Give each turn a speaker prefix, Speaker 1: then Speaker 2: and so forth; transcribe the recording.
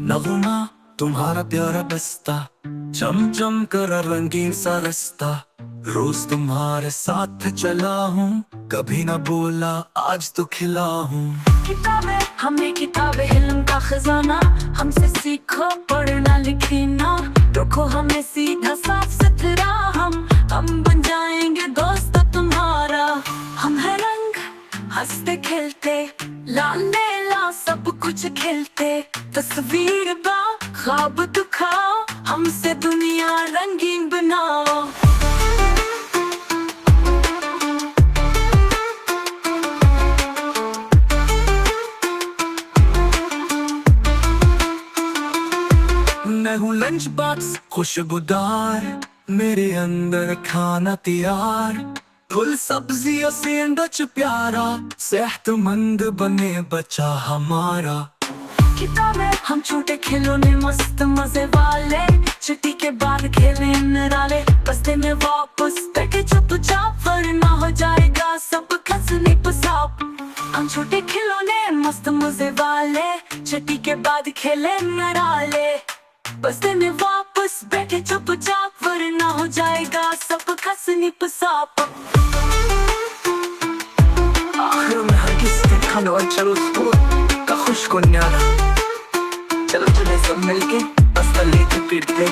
Speaker 1: नगमा तुम्हारा प्यारा बस्ता, चम कर रंगीन सा रास्ता। रोज तुम्हारे साथ चला हूँ, कभी ना बोला आज तो खिला हूँ।
Speaker 2: किताबें हमने किताबें इल्म का खजाना, हमसे सीखो पढ़ना लिखना। रखो हमें सीधा साफ सुथरा, हम बन जाएंगे दोस्त तुम्हारा। हम है रंग हंसते खेलते, लाल नीला सब कुछ खेलते। तस्वीर बा ख्वाब दिखाओ, हमसे दुनिया रंगीन बनाओ।
Speaker 1: मैं हूँ लंच बॉक्स खुशबूदार, मेरे अंदर खाना तैयार। फुल सब्जियों से अंडच प्यारा, सेहतमंद बने बच्चा हमारा।
Speaker 2: किताबें हम छोटे खिलौने मस्त मजे वाले, छुट्टी के बाद खेले निराले। बस्ते में वापस बैठे चुपचाप, वरना हो जाएगा सब खसने पसाप। हम छोटे खिलौने मस्त मजे वाले, छुट्टी के बाद खेले निराले। बस्ते में वापस बैठे चुपचाप, वरना हो जाएगा सब खसने पसाप।
Speaker 1: आखिर में हर किसी के खाने और चलो स्कूल का खुश को न्यारा। चलो चले सब मिलके बस्ता लेके फिरते।